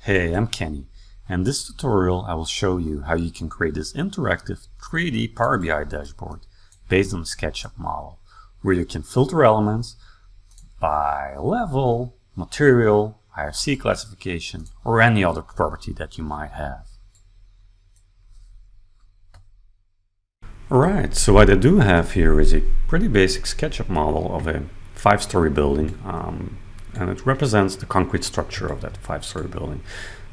Hey, I'm Kenny. In this tutorial I will show you how you can create this interactive 3D Power BI dashboard based on the SketchUp model, where you can filter elements by level, material, IFC classification, or any other property that you might have. Alright, so what I do have here is a pretty basic SketchUp model of a 5-story building, and it represents the concrete structure of that 5-story building.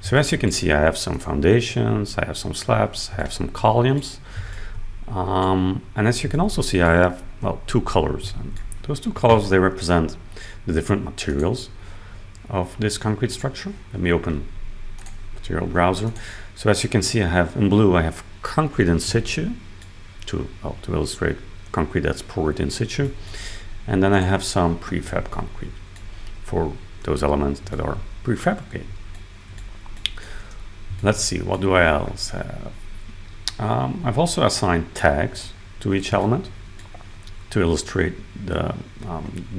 So as you can see, I have some foundations, I have some slabs, I have some columns, and as you can also see, I have, well, two colors. And those two colors, they represent the different materials of this concrete structure. Let me open material browser. So as you can see, I have in blue, I have concrete in situ to illustrate concrete that's poured in situ, and then I have some prefab concrete for those elements that are prefabricated. Let's see, what do I else have? I've also assigned tags to each element to illustrate the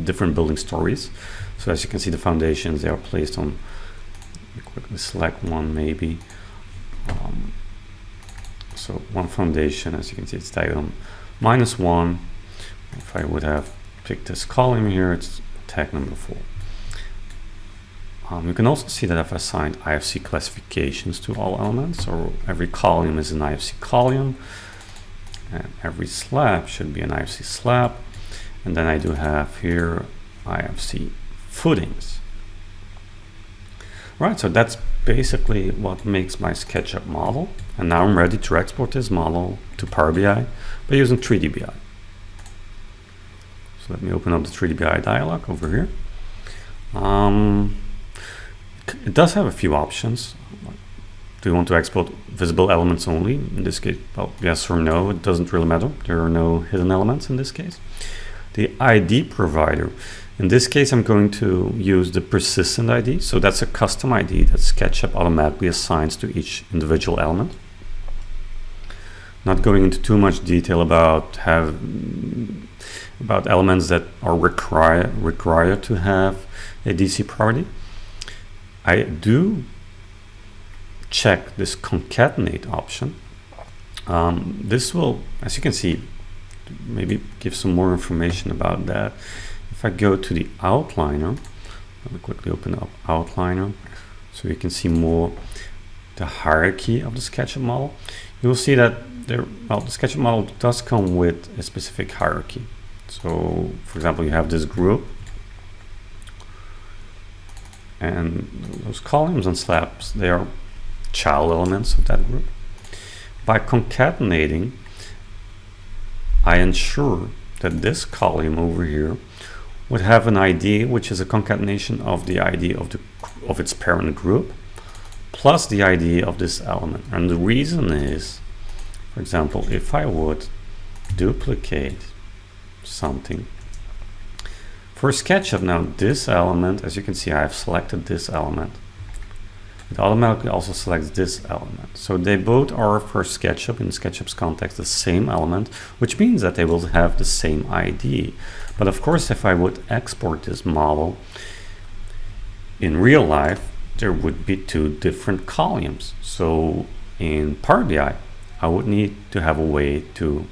different building stories. So as you can see, the foundations, they are placed on, let me quickly select one maybe. So one foundation, as you can see, it's tagged on -1. If I would have picked this column here, it's tag number 4. You can also see that I've assigned IFC classifications to all elements, so every column is an IFC column, and every slab should be an IFC slab, and then I do have here IFC footings. Right, so that's basically what makes my SketchUp model, and now I'm ready to export this model to Power BI by using 3D BI. So let me open up the 3D BI dialog over here. It does have a few options. Do you want to export visible elements only? In this case, well, yes or no, it doesn't really matter. There are no hidden elements in this case. The ID provider, in this case, I'm going to use the persistent ID. So that's a custom ID that SketchUp automatically assigns to each individual element. Not going into too much detail about elements that are required to have a DC property. I do check this concatenate option. This will, as you can see, maybe give some more information about that. If I go to the outliner, let me quickly open up outliner so you can see more the hierarchy of the SketchUp model. You will see that the SketchUp model does come with a specific hierarchy. So for example, you have this group, and those columns and slabs, they are child elements of that group. By concatenating, I ensure that this column over here would have an ID, which is a concatenation of the ID of its parent group plus the ID of this element. And the reason is, for example, if I would duplicate something for SketchUp, now this element, as you can see, I have selected this element. It automatically also selects this element. So they both are for SketchUp, in SketchUp's context, the same element, which means that they will have the same ID. But of course, if I would export this model in real life, there would be 2 different columns. So in Power BI, I would need to have a way to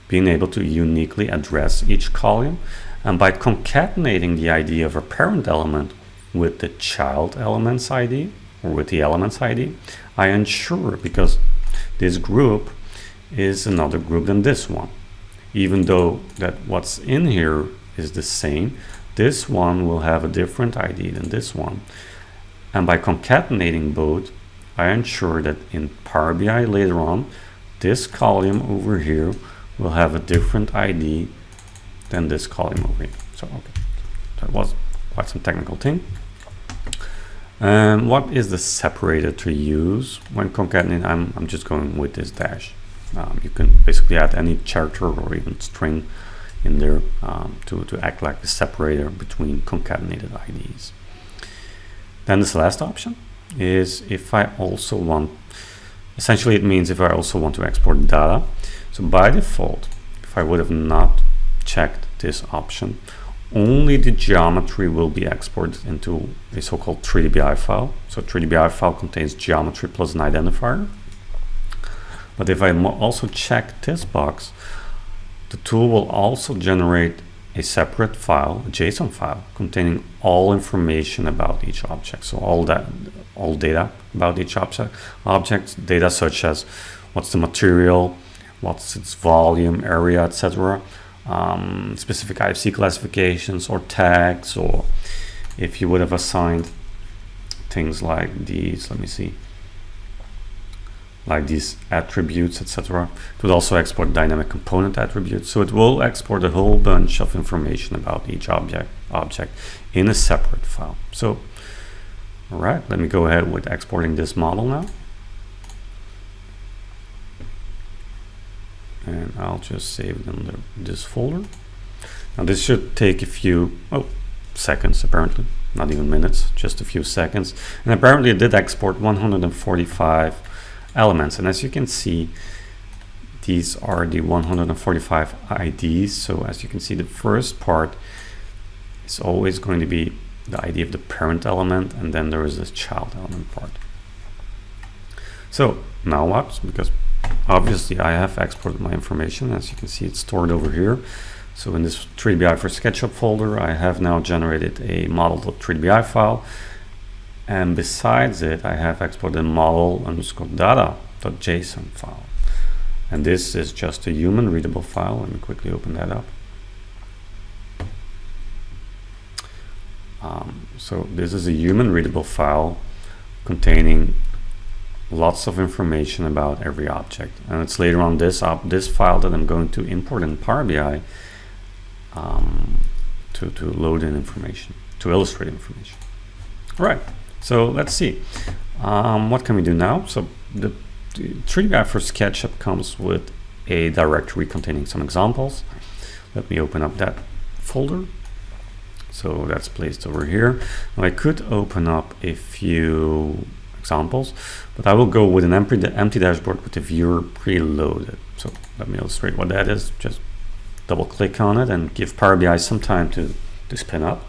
being able to uniquely address each column. And by concatenating the ID of a parent element with the child element's ID, or with the element's ID, I ensure, because this group is another group than this one, even though that what's in here is the same, this one will have a different ID than this one. And by concatenating both, I ensure that in Power BI later on, this column over here will have a different ID than this column over here. So okay, that was quite some technical thing. And what is the separator to use when concatenating? I'm just going with this dash. You can basically add any character or even string in there to act like the separator between concatenated IDs. Then this last option is if I also want, essentially it means if I also want to export data. So by default, if I would have not checked this option, only the geometry will be exported into a so-called 3D-BI file. So 3D-BI file contains geometry plus an identifier. But if I also check this box, the tool will also generate a separate file, a JSON file, containing all information about each object. So all data about each object, data such as what's the material, what's its volume, area, etc. Specific IFC classifications or tags, or if you would have assigned things like these, let me see, like these attributes, etc. It would also export dynamic component attributes. So it will export a whole bunch of information about each object in a separate file. So, all right, let me go ahead with exporting this model now. And I'll just save it in this folder. Now this should take a few seconds, apparently, not even minutes, just a few seconds. And apparently it did export 145 elements, and as you can see, these are the 145 IDs. So as you can see, the first part is always going to be the ID of the parent element, and then there is this child element part. So now what? Because obviously I have exported my information. As you can see, it's stored over here. So in this 3D-BI for SketchUp folder, I have now generated a model.3dbi file. And besides it, I have exported a model_data.json file. And this is just a human readable file. Let me quickly open that up. So this is a human readable file containing lots of information about every object. And it's later on this file that I'm going to import in Power BI to load in information, to illustrate information. All right. So let's see, what can we do now? So the 3D-BI for SketchUp comes with a directory containing some examples. Let me open up that folder. So that's placed over here. Now I could open up a few examples, but I will go with an empty dashboard with the viewer preloaded. So let me illustrate what that is. Just double click on it and give Power BI some time to spin up.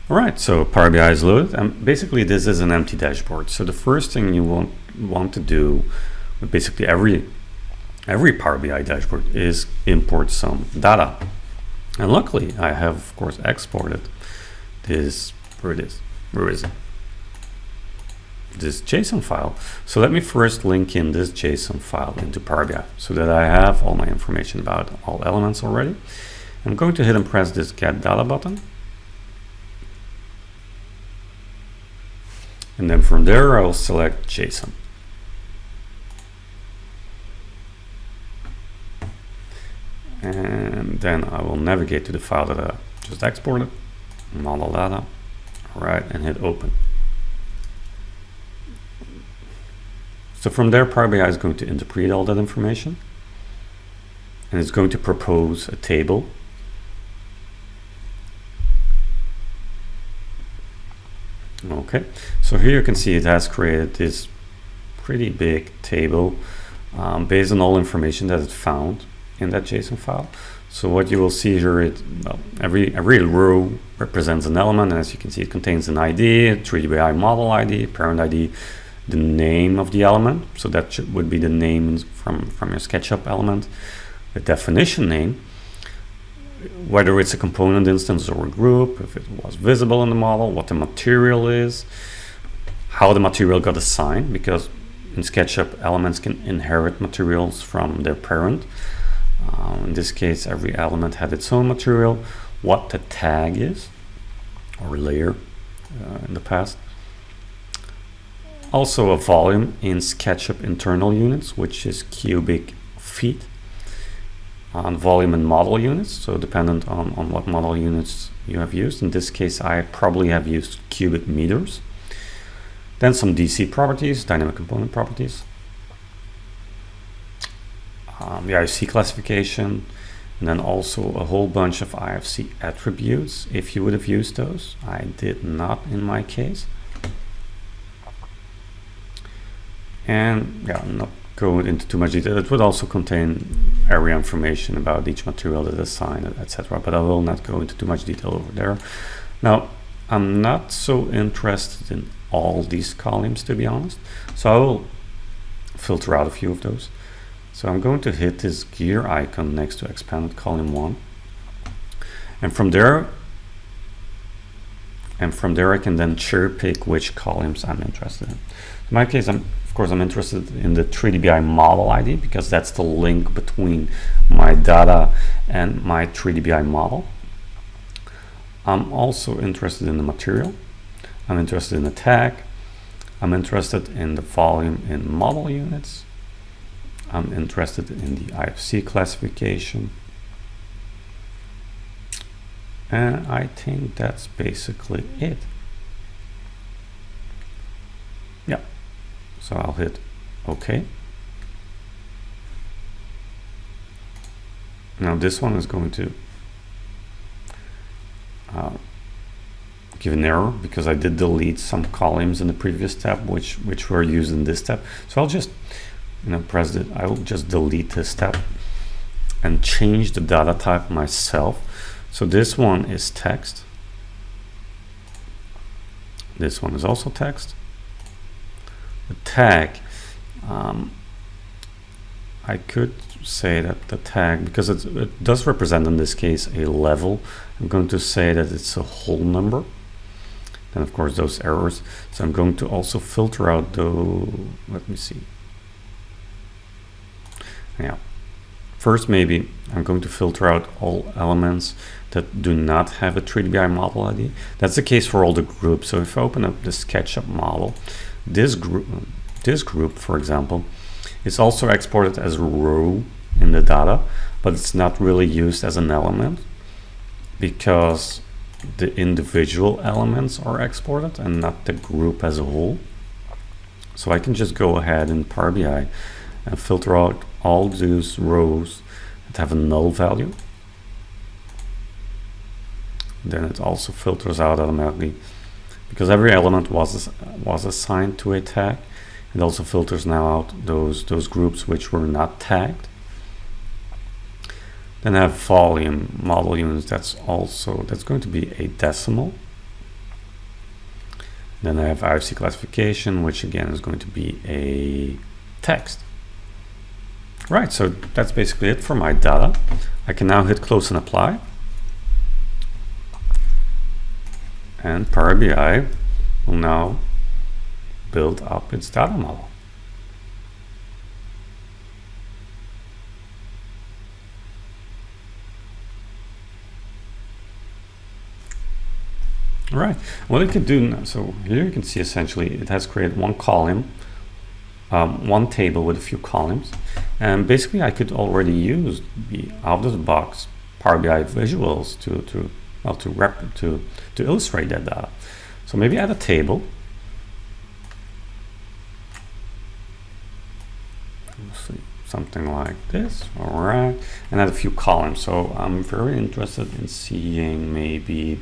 All right, so Power BI is loaded, and basically this is an empty dashboard. So the first thing you want to do with basically every Power BI dashboard is import some data. And luckily, I have of course exported this. Where is it? This JSON file. So let me first link in this JSON file into Power BI so that I have all my information about all elements already. I'm going to hit and press this Get Data button. And then from there, I will select JSON. And then I will navigate to the file that I just exported, model data, all right, and hit open. So from there, Power BI is going to interpret all that information, and it's going to propose a table. Okay, so here you can see it has created this pretty big table based on all information that it found in that JSON file. So what you will see here, every row represents an element, and as you can see, it contains an ID, a 3D-BI model ID, parent ID, the name of the element. So that would be the name from your SketchUp element, the definition name, whether it's a component instance or a group, if it was visible in the model, what the material is, how the material got assigned, because in SketchUp elements can inherit materials from their parent. In this case, every element had its own material, what the tag is, or layer in the past. Also a volume in SketchUp internal units, which is cubic feet. On volume and model units, so dependent on what model units you have used. In this case, I probably have used cubic meters. Then some DC properties, dynamic component properties. The IFC classification, and then also a whole bunch of IFC attributes, if you would have used those. I did not in my case. And yeah, I'm not going into too much detail. It would also contain area information about each material that is assigned, etc. But I will not go into too much detail over there. Now, I'm not so interested in all these columns, to be honest. So I will filter out a few of those. So I'm going to hit this gear icon next to expanded column 1. And from there I can then cherry pick which columns I'm interested in. In my case, of course, I'm interested in the 3DBI model ID because that's the link between my data and my 3DBI model. I'm also interested in the material. I'm interested in the tag. I'm interested in the volume in model units. I'm interested in the IFC classification. And I think that's basically it. Yeah. So I'll hit OK. Now this one is going to give an error because I did delete some columns in the previous tab which were used in this tab. So I'll just press it. I will just delete this tab and change the data type myself. So this one is text. This one is also text. The tag, I could say that the tag, because it does represent in this case a level, I'm going to say that it's a whole number. Then of course those errors. So I'm going to also filter out let me see. Yeah. First, maybe I'm going to filter out all elements that do not have a 3DBI model ID. That's the case for all the groups. So if I open up the SketchUp model, this group, for example, is also exported as a row in the data, but it's not really used as an element because the individual elements are exported and not the group as a whole. So I can just go ahead in Power BI and filter out all those rows that have a null value. Then it also filters out automatically because every element was assigned to a tag. It also filters now out those groups which were not tagged. Then I have volume model units. That's going to be a decimal. Then I have IFC classification, which again is going to be a text. Right, so that's basically it for my data. I can now hit close and apply. And Power BI will now build up its data model. All right, what it can do now, so here you can see essentially it has created one column, one table with a few columns, and basically I could already use the out-of-the-box Power BI visuals to illustrate that data. So maybe add a table. Let's see, something like this. All right, and add a few columns. So I'm very interested in seeing maybe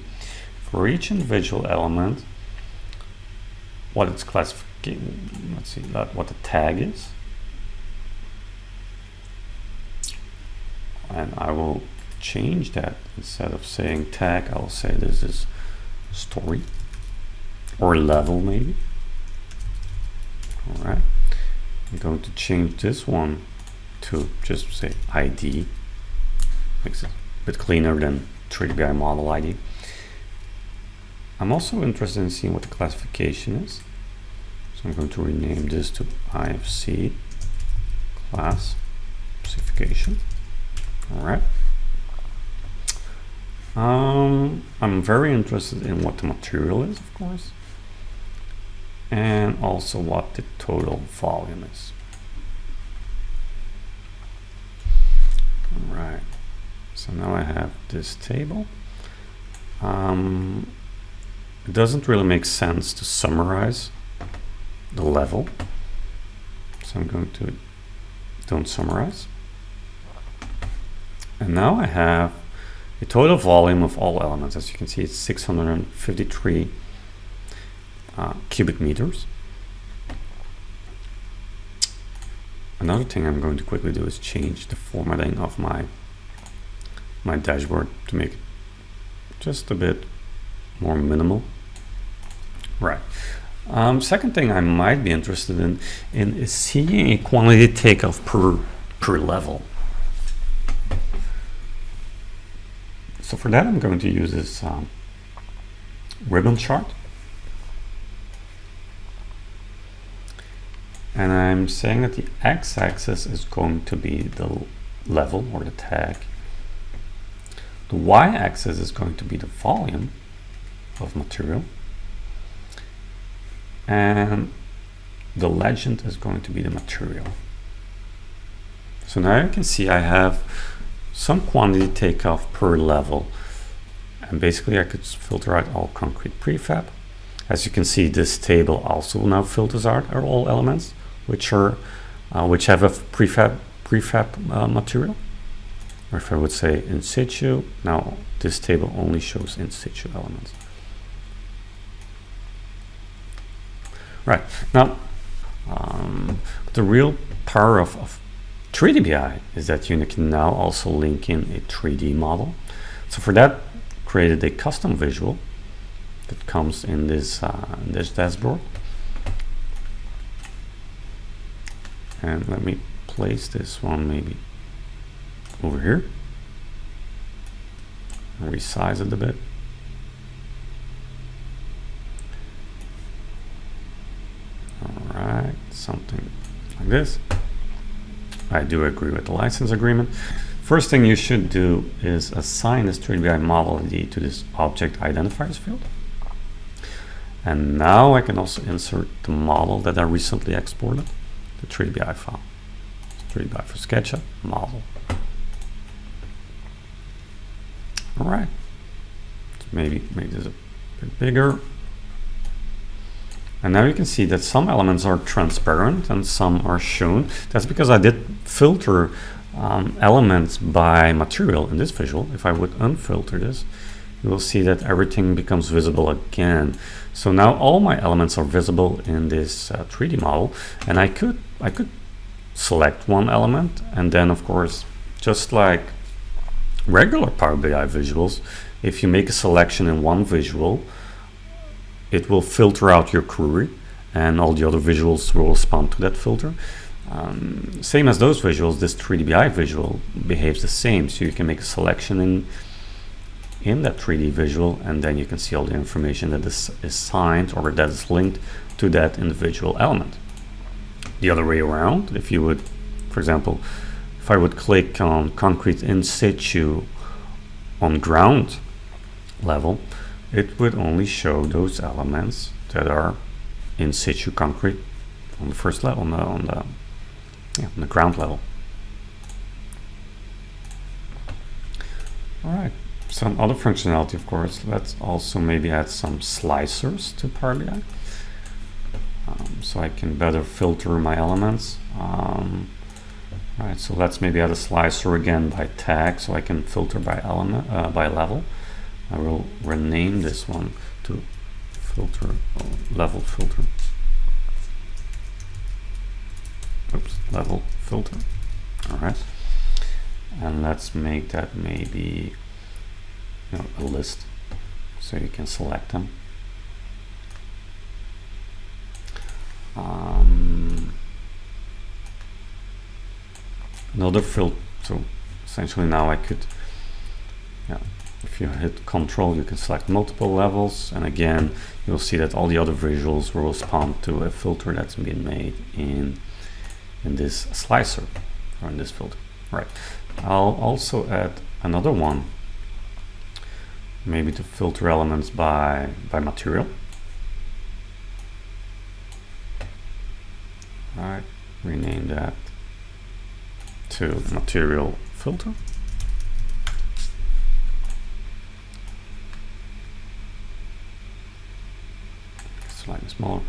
for each individual element what its classification. Let's see what the tag is, and I will change that. Instead of saying tag, I will say this is story or level maybe. All right, I'm going to change this one to just say ID. Makes it a bit cleaner than 3DBI model ID. I'm also interested in seeing what the classification is. So I'm going to rename this to IFC classification. All right. I'm very interested in what the material is, of course, and also what the total volume is. All right. So now I have this table. It doesn't really make sense to summarize the level, so I'm going to don't summarize. And now I have a total volume of all elements. As you can see, it's 653 cubic meters. another thing I'm going to quickly do is change the formatting of my dashboard to make it just a bit more minimal. Right. Second thing I might be interested in is seeing a quantity takeoff per level. So for that, I'm going to use this ribbon chart. And I'm saying that the x-axis is going to be the level or the tag. The y-axis is going to be the volume of material. And the legend is going to be the material. So now you can see I have some quantity takeoff per level. And basically I could filter out all concrete prefab. As you can see, this table also now filters out all elements which have a prefab material. Or if I would say in situ, now this table only shows in situ elements. Right, now the real power of 3D BI is that you can now also link in a 3D model. So for that, created a custom visual that comes in this dashboard. And let me place this one maybe over here. And resize it a bit. Alright, something like this. I do agree with the license agreement. First thing you should do is assign this 3D BI model ID to this object identifiers field. And now I can also insert the model that I recently exported, the 3D BI file. 3D BI for SketchUp, model. Alright, maybe make this a bit bigger. And now you can see that some elements are transparent and some are shown. That's because I did filter elements by material in this visual. If I would unfilter this, you will see that everything becomes visible again. So now all my elements are visible in this 3D model, and I could select one element, and then of course, just like regular Power BI visuals, if you make a selection in one visual, it will filter out your query and all the other visuals will respond to that filter. Same as those visuals, this 3D BI visual behaves the same. So you can make a selection in that 3D visual, and then you can see all the information that is assigned or that is linked to that individual element. The other way around, if you would, for example, if I would click on concrete in situ on ground level, it would only show those elements that are in situ concrete on the first level, on the ground level. All right, some other functionality, of course. Let's also maybe add some slicers to Power BI, so I can better filter my elements. All right, so let's maybe add a slicer again by tag, so I can filter by element, by level. I will rename this one to filter, level filter. Oops, level filter. All right, and let's make that maybe a list, so you can select them. Another filter. So essentially now I could, if you hit Control, you can select multiple levels, and again you'll see that all the other visuals will respond to a filter that's been made in this slicer or in this filter. Right. I'll also add another one, maybe to filter elements by material. All right, rename that to material filter. Slightly smaller,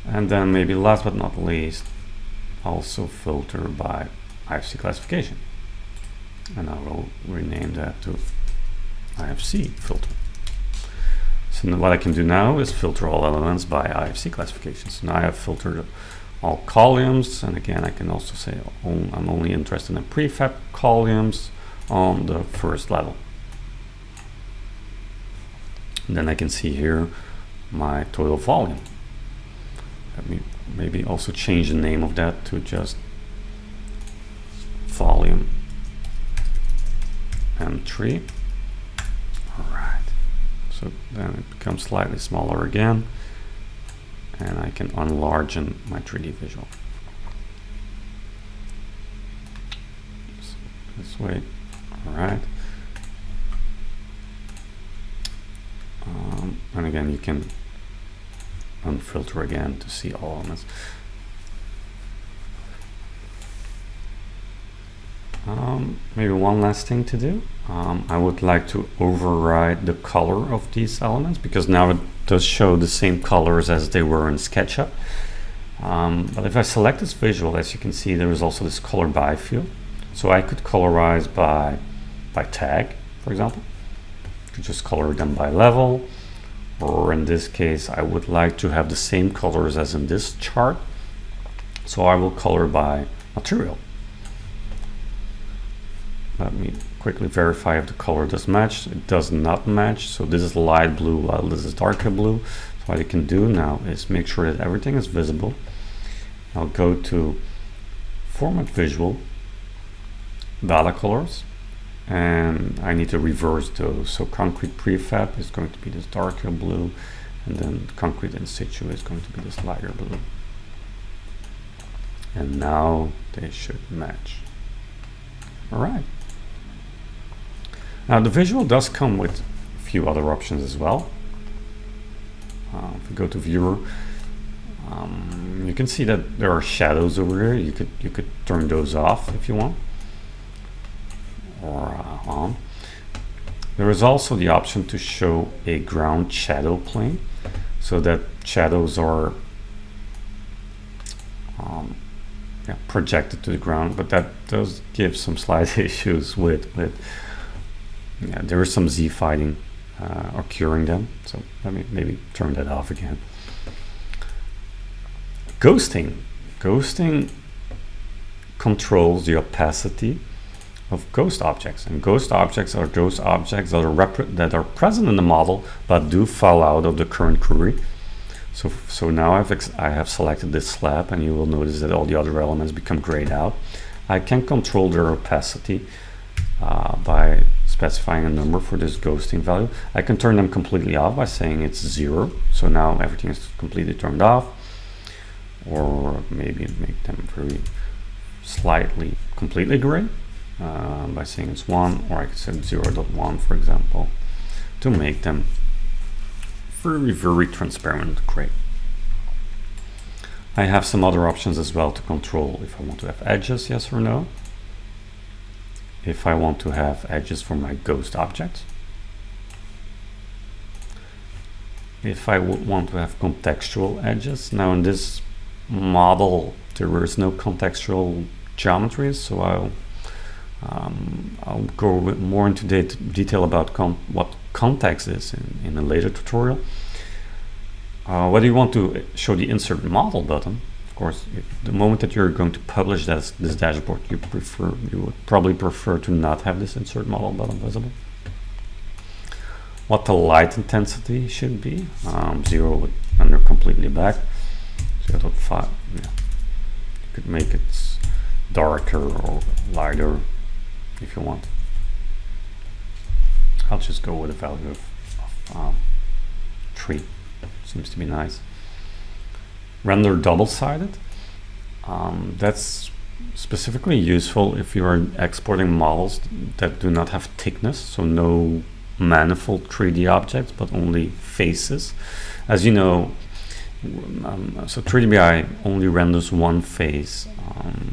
and then maybe last but not least, also filter by IFC classification, and I will rename that to IFC filter. So what I can do now is filter all elements by IFC classification. So now I have filtered all columns, and again I can also say I'm only interested in prefab columns on the first level. And then I can see here my total volume. Let me maybe also change the name of that to just volume M3. Alright, so then it becomes slightly smaller again, and I can enlarge my 3D visual. So this way, alright. And again, you can unfilter again to see all elements. Maybe one last thing to do. I would like to override the color of these elements, because now it does show the same colors as they were in SketchUp. But if I select this visual, as you can see, there is also this color by field. So I could colorize by tag, for example. I could just color them by level, or in this case, I would like to have the same colors as in this chart. So I will color by material. Let me quickly verify if the color does match. It does not match. So this is light blue while this is darker blue. So what you can do now is make sure that everything is visible. I'll go to Format Visual, Data Colors, and I need to reverse those. So Concrete Prefab is going to be this darker blue, and then Concrete In Situ is going to be this lighter blue. And now they should match. All right. Now the visual does come with a few other options as well. If we go to Viewer, you can see that there are shadows over here. You could turn those off if you want, or on. There is also the option to show a ground shadow plane, so that shadows are projected to the ground, but that does give some slight issues with there is some Z fighting occurring them, so let me maybe turn that off again. Ghosting controls the opacity of ghost objects, and ghost objects are those objects that are present in the model but do fall out of the current query. So now I have selected this slab, and you will notice that all the other elements become grayed out. I can control their opacity by specifying a number for this ghosting value. I can turn them completely off by saying it's 0. So now everything is completely turned off, or maybe make them very slightly completely gray by saying it's 1, or I could set 0.1 for example, to make them very transparent gray. I have some other options as well to control if I want to have edges, yes or no. If I want to have edges for my ghost objects. If I would want to have contextual edges. Now in this model there is no contextual geometries, so I'll go more into detail about what context is in a later tutorial. Whether you want to show the insert model button, of course, the moment that you're going to publish this dashboard, you would probably prefer to not have this insert model button visible. What the light intensity should be, 0 when they're completely black, 0.5. Yeah. You could make it darker or lighter if you want. I'll just go with a value of 3. Seems to be nice. Render double-sided. That's specifically useful if you are exporting models that do not have thickness, so no manifold 3D objects, but only faces. As you know, so 3DBI only renders one face,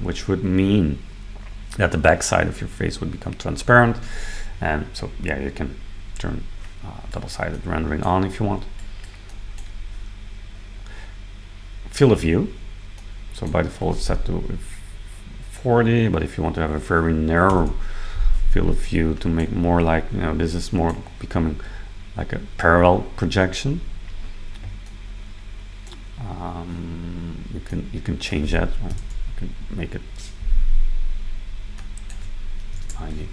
which would mean that the backside of your face would become transparent. And so, yeah, you can turn double-sided rendering on if you want. Field of view. So by default it's set to 40, but if you want to have a very narrow field of view to make more like, this is more becoming like a parallel projection, You can change that, or you can make it 90.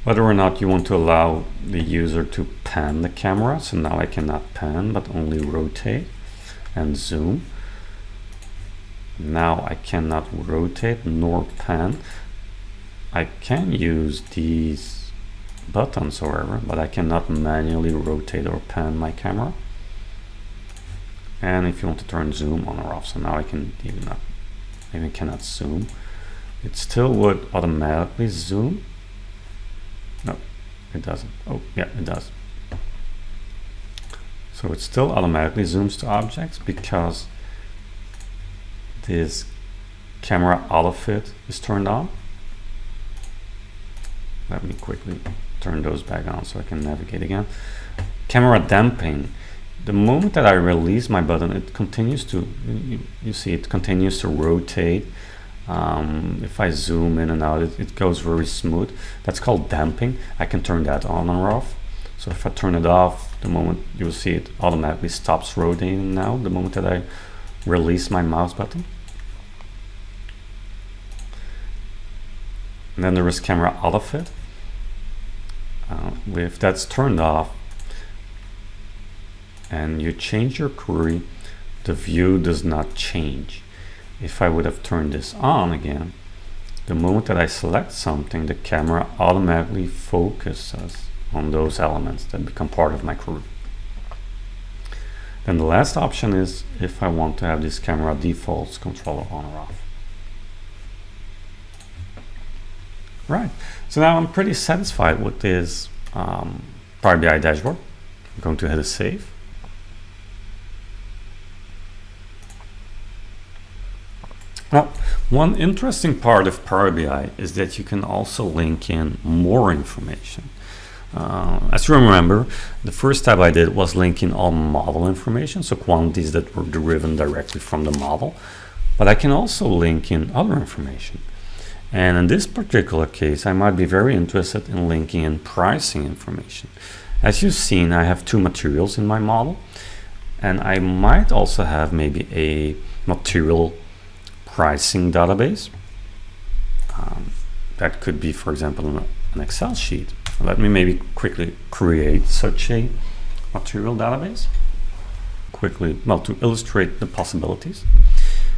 Whether or not you want to allow the user to pan the camera, so now I cannot pan but only rotate and zoom. Now I cannot rotate nor pan. I can use these buttons, however, but I cannot manually rotate or pan my camera. And if you want to turn zoom on or off, so now I can even cannot zoom. It still would automatically zoom. No, it doesn't. Oh, yeah, it does. So it still automatically zooms to objects because this camera autofit is turned on. Let me quickly turn those back on so I can navigate again. Camera damping. The moment that I release my button, it continues to, you see it continues to rotate. If I zoom in and out, it goes very smooth. That's called damping. I can turn that on or off. So if I turn it off, the moment you'll see it automatically stops rotating now, the moment that I release my mouse button. And then there is camera autofit. If that's turned off and you change your query, the view does not change. If I would have turned this on again, the moment that I select something, the camera automatically focuses on those elements that become part of my query. Then the last option is if I want to have this camera defaults controller on or off. Right, so now I'm pretty satisfied with this Power BI dashboard. I'm going to hit a save. Now, one interesting part of Power BI is that you can also link in more information. As you remember, the first tab I did was linking all model information, so quantities that were driven directly from the model. But I can also link in other information. And in this particular case, I might be very interested in linking in pricing information. As you've seen, I have two materials in my model, and I might also have maybe a material pricing database. That could be, for example, an Excel sheet. Let me maybe quickly create such a material database. Quickly, well, to illustrate the possibilities.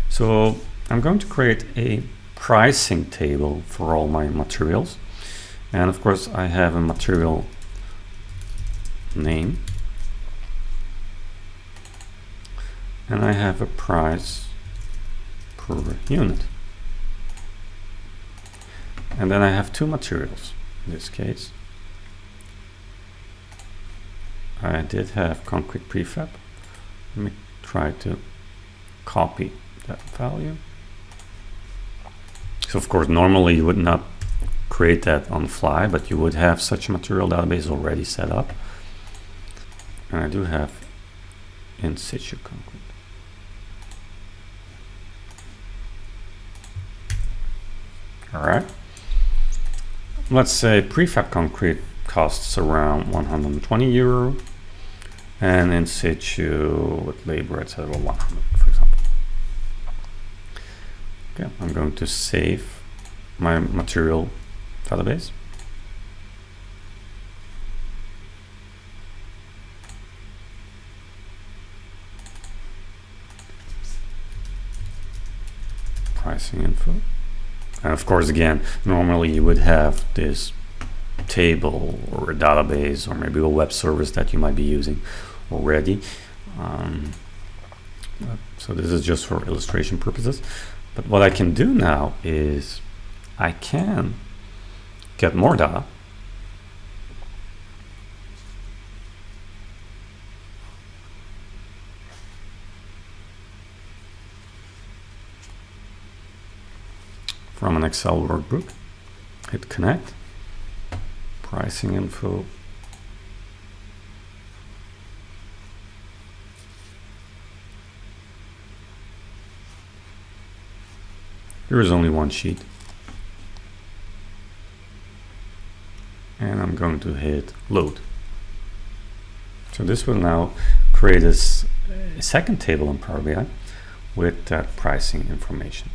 So I'm going to create a pricing table for all my materials. And of course, I have a material name. And I have a price per unit. And then I have two materials in this case. I did have concrete prefab. Let me try to copy that value. So of course, normally you would not create that on the fly, but you would have such a material database already set up. And I do have in situ concrete. All right. Let's say prefab concrete costs around 120 euro, and in situ with labor, etc., 100, for example. Okay, I'm going to save my material database. Pricing info. And of course, again, normally you would have this table or a database or maybe a web service that you might be using already. So this is just for illustration purposes. But what I can do now is I can get more data. From an Excel workbook, hit connect, pricing info, there is only one sheet, and I'm going to hit load. So this will now create a second table in Power BI with that pricing information.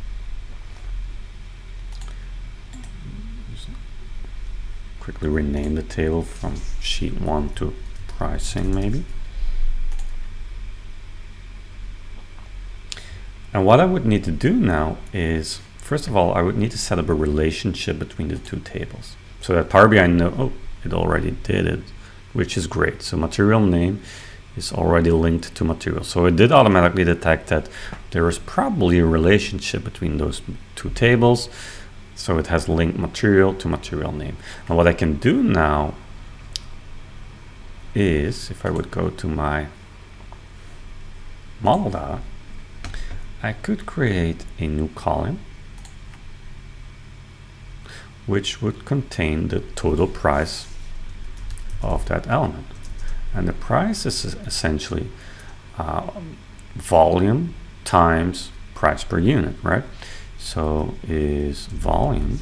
Quickly rename the table from sheet 1 to pricing maybe. And what I would need to do now is, first of all, I would need to set up a relationship between the two tables so that Power BI oh, it already did it, which is great. So material name is already linked to material. So it did automatically detect that there is probably a relationship between those two tables. So it has linked material to material name. And what I can do now is, if I would go to my model data, I could create a new column which would contain the total price of that element. And the price is essentially volume times price per unit, right? So is volume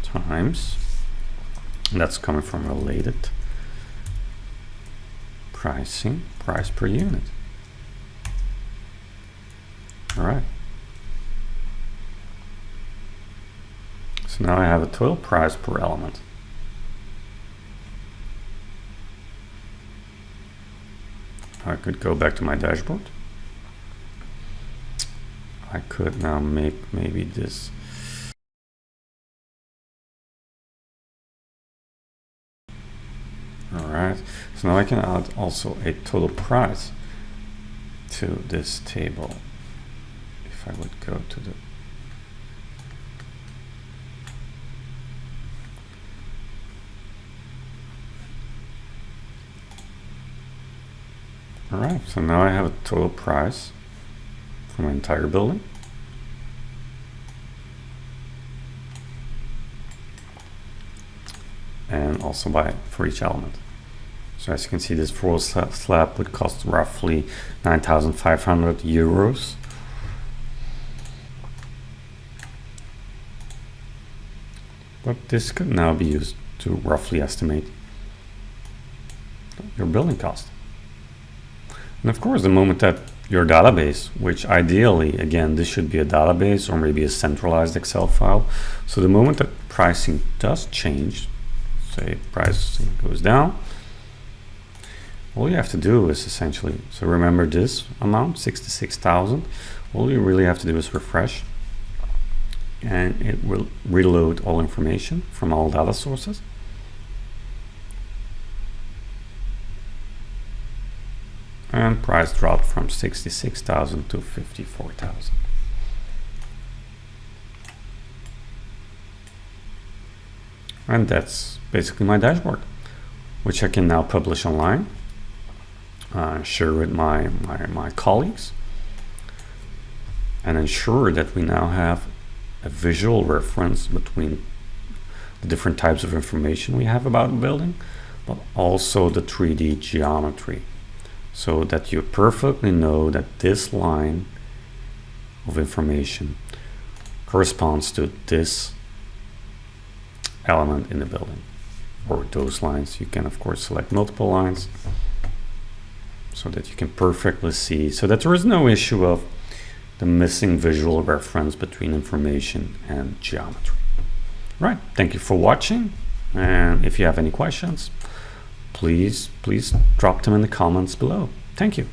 times, and that's coming from related pricing, price per unit. All right. So now I have a total price per element. I could go back to my dashboard. I could now make maybe this. All right. So now I can add also a total price to this table. If I would go to the all right, so now I have a total price for my entire building. And also for each element. So as you can see, this floor slab would cost roughly 9,500 euros. But this could now be used to roughly estimate your building cost. And of course, the moment that your database, which ideally, again, this should be a database or maybe a centralized Excel file. So the moment that pricing does change, say pricing goes down, all you have to do is essentially, so remember this amount, 66,000, all you really have to do is refresh, and it will reload all information from all data sources. And price dropped from 66,000 to 54,000. And that's basically my dashboard, which I can now publish online, share with my colleagues, and ensure that we now have a visual reference between the different types of information we have about the building, but also the 3D geometry, so that you perfectly know that this line of information corresponds to this element in the building, or those lines. You can of course select multiple lines so that you can perfectly see, so that there is no issue of the missing visual reference between information and geometry. Right, thank you for watching, and if you have any questions, please drop them in the comments below. Thank you.